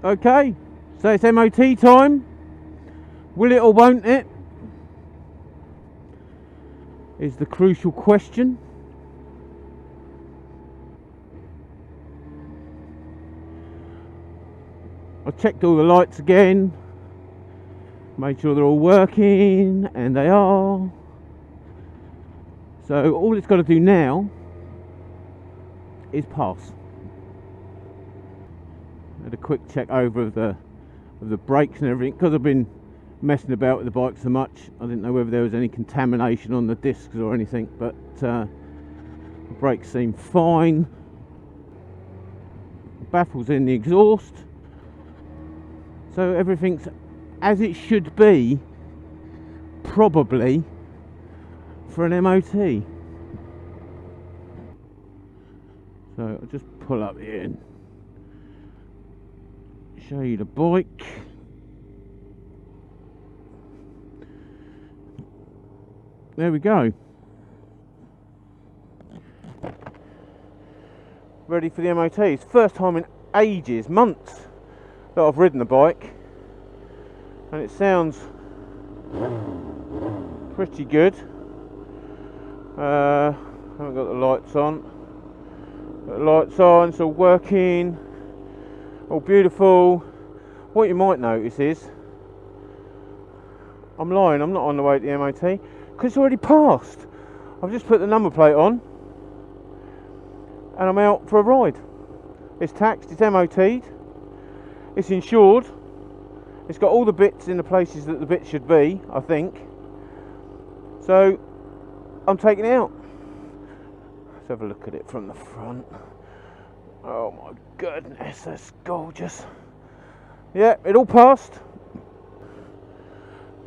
Okay, so it's MOT time. Will it or won't it? Is the crucial question. I checked all the lights again, made sure they're all working, and they are. So all it's got to do now is pass. Had a quick check over of the brakes and everything, because I've been messing about with the bike so much. I didn't know whether there was any contamination on the discs or anything, but the brakes seem fine. Baffles in the exhaust, so everything's as it should be, probably for an MOT. So I'll just pull up here and show you the bike. There we go. Ready for the MOT. It's the first time in ages, months, that I've ridden the bike, and it sounds pretty good. Haven't got the lights on. Got the lights on, it's all working, all beautiful. What you might notice is I'm lying, I'm not on the way to the MOT because it's already passed. I've just put the number plate on and I'm out for a ride. It's taxed, it's MOT'd, it's insured, it's got all the bits in the places that the bits should be, I think. So I'm taking it out. Let's have a look at it from the front. Oh my goodness, that's gorgeous. Yeah, it all passed. So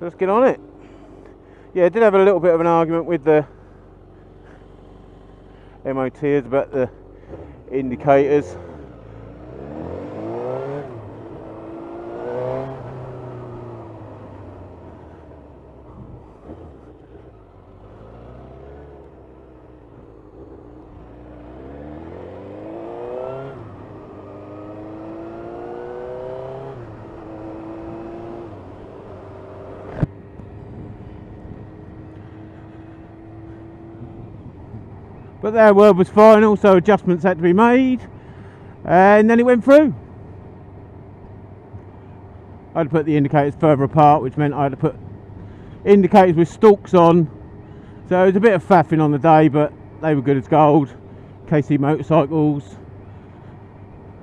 let's get on it. Yeah, I did have a little bit of an argument with the MOTers about the indicators. But their word was final, so adjustments had to be made, and then it went through. I had to put the indicators further apart, which meant I had to put indicators with stalks on. So it was a bit of faffing on the day, but they were good as gold. KC Motorcycles.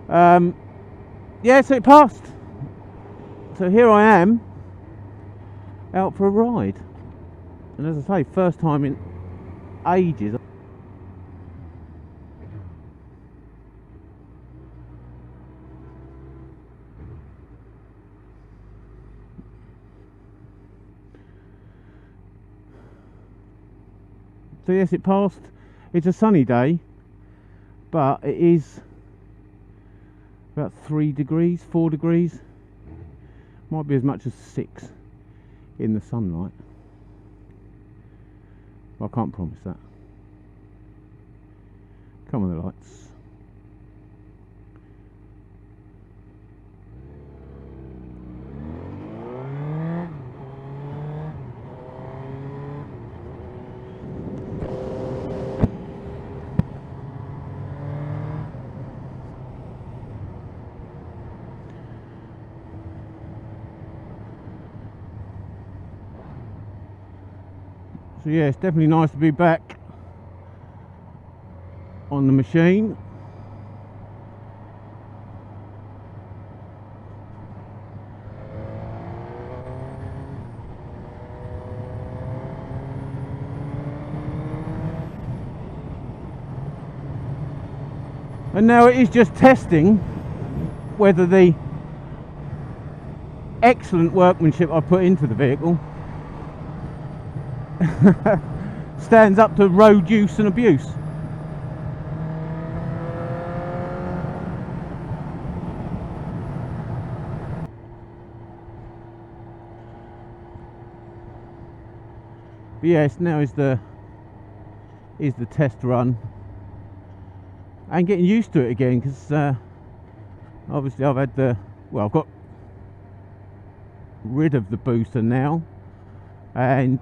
Yeah, so it passed. So here I am, out for a ride. And as I say, first time in ages. So yes, it passed. It's a sunny day, but it is about 3 degrees, 4 degrees. Might be as much as 6 in the sunlight. Well, I can't promise that. Come on, the lights. So yeah, it's definitely nice to be back on the machine. And now it is just testing whether the excellent workmanship I put into the vehicle stands up to road use and abuse. But yes, now is the test run, and getting used to it again, because obviously I've had I've got rid of the booster now, and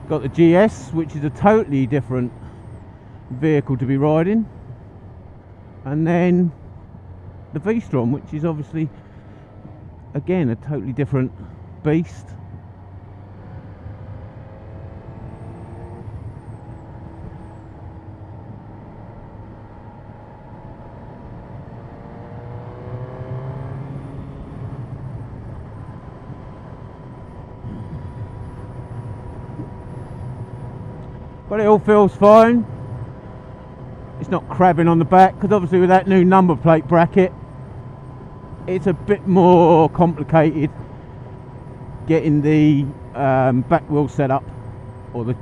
got the Gsxr, which is a totally different vehicle to be riding, and then the V-Strom, which is obviously again a totally different beast. But it all feels fine. It's not crabbing on the back, because obviously with that new number plate bracket, it's a bit more complicated getting the back wheel set up, or the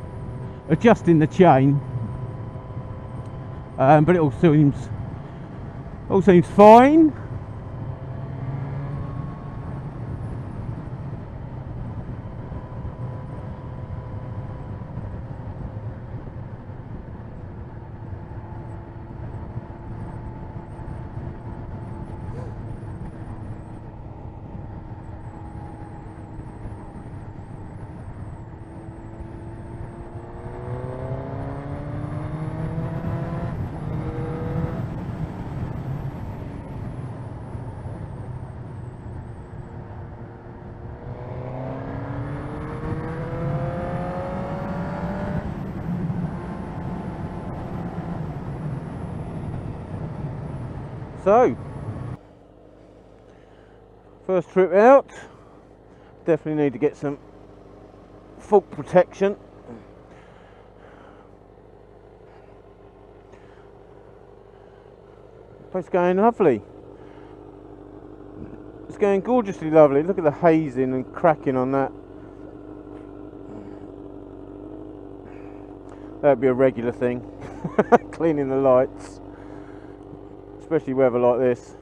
adjusting the chain. But it all seems fine. So, first trip out, definitely need to get some fault protection. It's going lovely. It's going gorgeously lovely. Look at the hazing and cracking on that. That'd be a regular thing, cleaning the lights. Especially weather like this.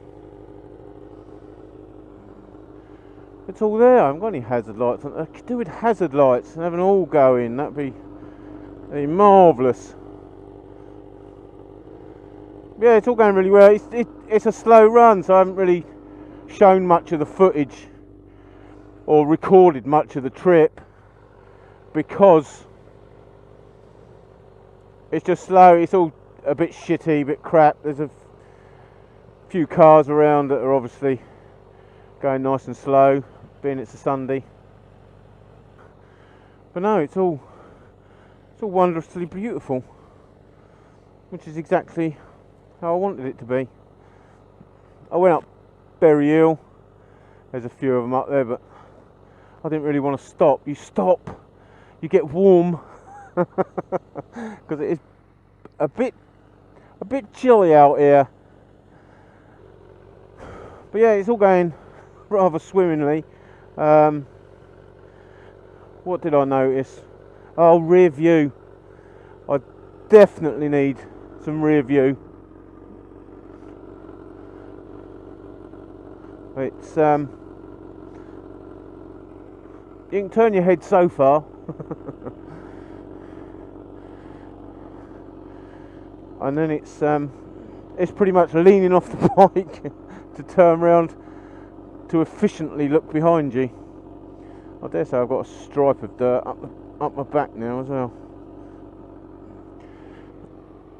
It's all there. I haven't got any hazard lights on. I could do with hazard lights and have them all going. That'd be marvellous. Yeah, it's all going really well. It's a slow run, so I haven't really shown much of the footage or recorded much of the trip, because it's just slow. It's all a bit shitty, a bit crap. There's a few cars around that are obviously going nice and slow, being it's a Sunday. But no, it's all wondrously beautiful, which is exactly how I wanted it to be. I went up Berry Hill. There's a few of them up there, but I didn't really want to stop. You stop, you get warm, because it is a bit chilly out here. But yeah, it's all going rather swimmingly. What did I notice? Oh, rear view. I definitely need some rear view. It's you can turn your head so far. And then it's pretty much leaning off the bike to turn around to efficiently look behind you. I dare say I've got a stripe of dirt up my back now as well.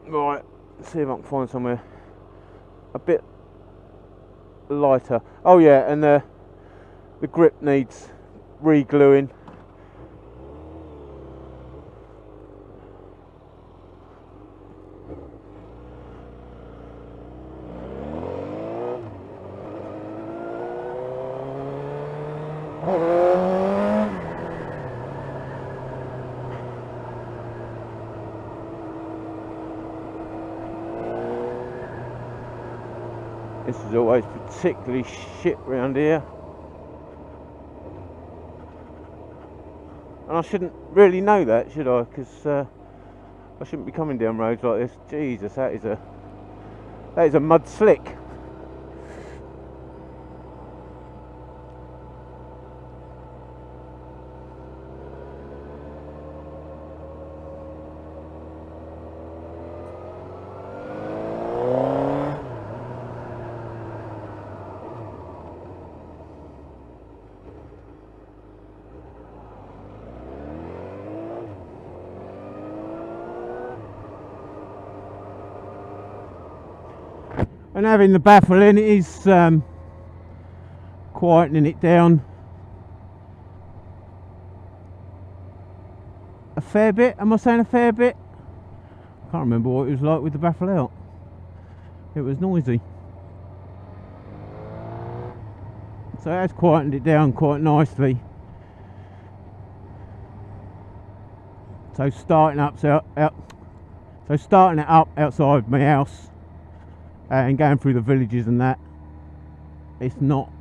Right, let's see if I can find somewhere a bit lighter. Oh yeah, and the grip needs re-gluing. This is always particularly shit round here, and I shouldn't really know that, should I? Because I shouldn't be coming down roads like this. Jesus, that is a mud slick. And having the baffle in, it is quietening it down a fair bit. Am I saying a fair bit? I can't remember what it was like with the baffle out. It was noisy. So it has quietened it down quite nicely. So starting it up outside my house and going through the villages and that, it's not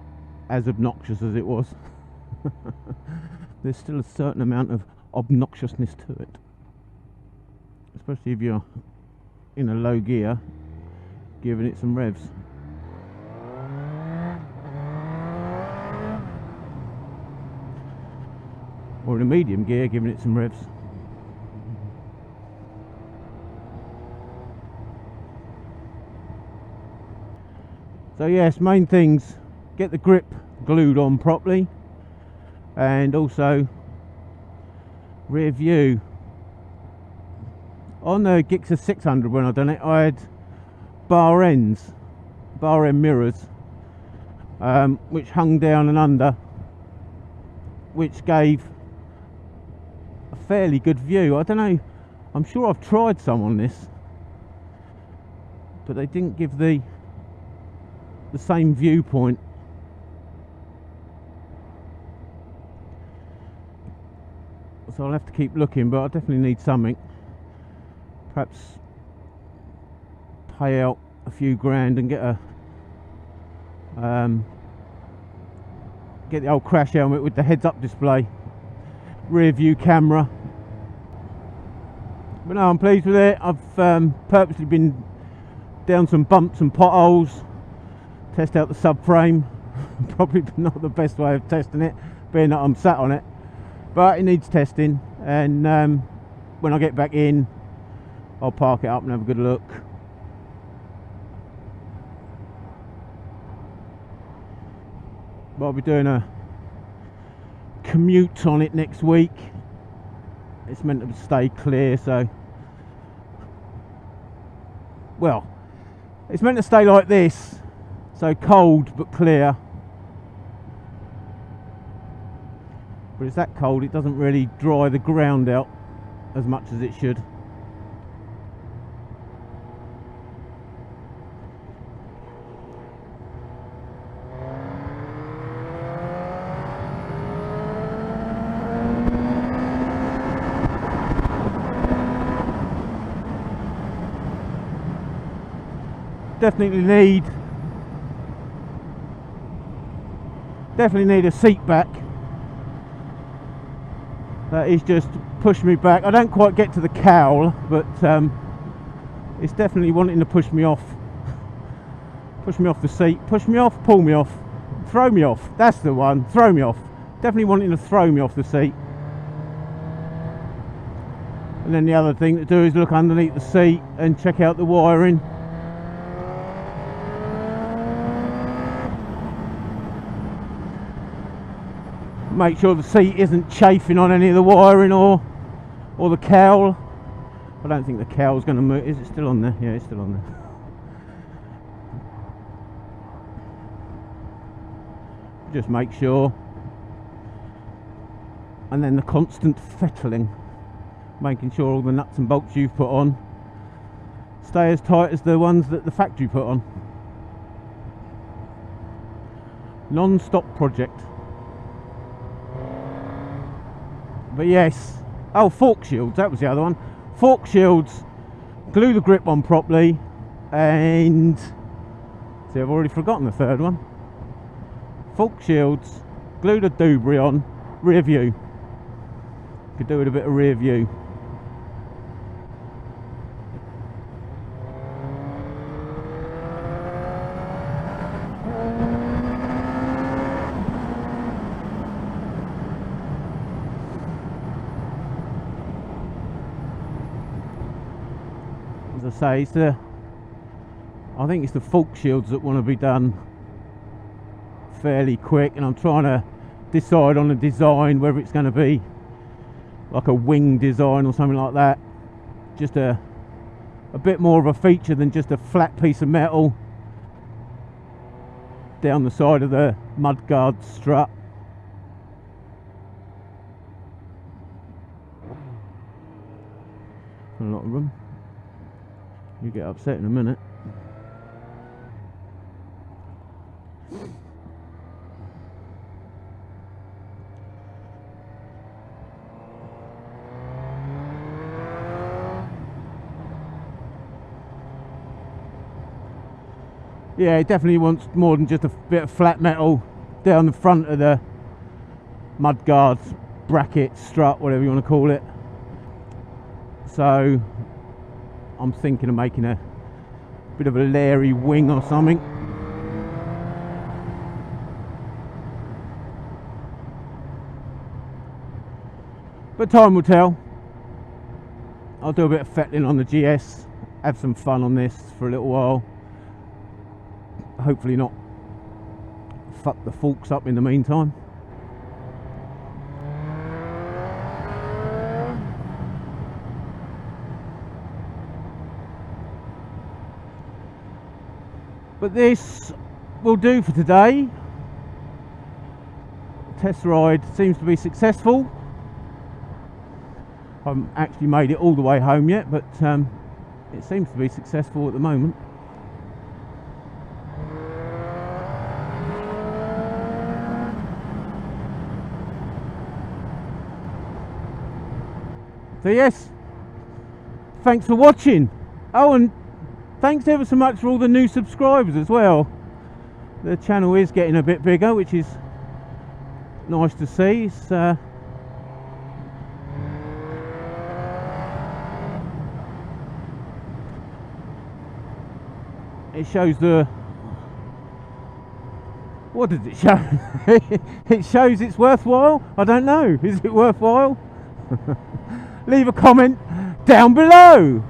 as obnoxious as it was. There's still a certain amount of obnoxiousness to it, especially if you're in a low gear giving it some revs. Or in a medium gear giving it some revs. So yes, main things, get the grip glued on properly, and also rear view. On the Gsxr 600 when I done it, I had bar end mirrors, which hung down and under, which gave a fairly good view. I don't know, I'm sure I've tried some on this, but they didn't give the same viewpoint. So I'll have to keep looking, but I definitely need something. Perhaps pay out a few grand and get the old crash helmet with the heads-up display, rear view camera. But no, I'm pleased with it. I've purposely been down some bumps and potholes, test out the subframe. Probably not the best way of testing it, being that I'm sat on it, but it needs testing. And when I get back in, I'll park it up and have a good look. But I'll be doing a commute on it next week. It's meant to stay clear, so, well, it's meant to stay like this, so cold but clear. But it's that cold it doesn't really dry the ground out as much as it should. Definitely need a seat back. That is just push me back. I don't quite get to the cowl, but it's definitely wanting to push me off. Push me off the seat. Push me off, pull me off, throw me off. That's the one. Throw me off. Definitely wanting to throw me off the seat. And then the other thing to do is look underneath the seat and check out the wiring. Make sure the seat isn't chafing on any of the wiring or the cowl. I don't think the cowl's going to move. Is it still on there? Yeah, it's still on there. Just make sure. And then the constant fettling, making sure all the nuts and bolts you've put on stay as tight as the ones that the factory put on. Non-stop project. But yes, oh, fork shields, that was the other one. Fork shields, glue the grip on properly, and see, I've already forgotten the third one. Fork shields, glue the doobry on, rear view. Could do with a bit of rear view. As I say, I think it's the fork shields that want to be done fairly quick, and I'm trying to decide on a design, whether it's going to be like a wing design or something like that, just a bit more of a feature than just a flat piece of metal down the side of the mudguard strut. A lot of them. You get upset in a minute. Yeah, it definitely wants more than just a bit of flat metal down the front of the mudguard bracket, strut, whatever you want to call it. So I'm thinking of making a bit of a Larry wing or something. But time will tell. I'll do a bit of fettling on the GS, have some fun on this for a little while. Hopefully not fuck the forks up in the meantime. But this will do for today. Test ride seems to be successful. I haven't actually made it all the way home yet, but it seems to be successful at the moment. So yes, thanks for watching. Oh, and thanks ever so much for all the new subscribers as well. The channel is getting a bit bigger, which is nice to see. It's, it shows the... What does it show? It shows it's worthwhile? I don't know. Is it worthwhile? Leave a comment down below.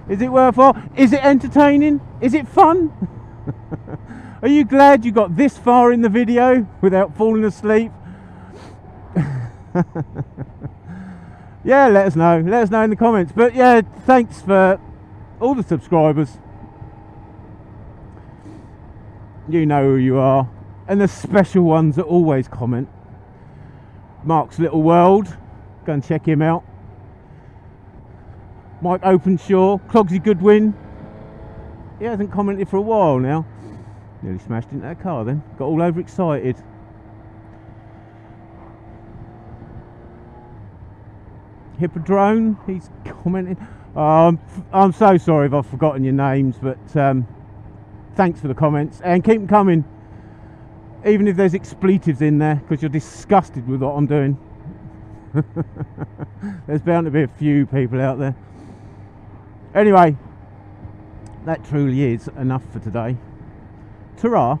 Is it worthwhile? Is it entertaining? Is it fun? Are you glad you got this far in the video without falling asleep? Yeah, let us know. Let us know in the comments. But yeah, thanks for all the subscribers. You know who you are. And the special ones that always comment. Mark's Little World, go and check him out. Mike Openshaw, Clogsy Goodwin. He hasn't commented for a while now. Nearly smashed into that car then. Got all overexcited. Hippodrome, he's commenting. I'm so sorry if I've forgotten your names, but thanks for the comments and keep them coming. Even if there's expletives in there, because you're disgusted with what I'm doing. There's bound to be a few people out there. Anyway, that truly is enough for today. Ta-ra.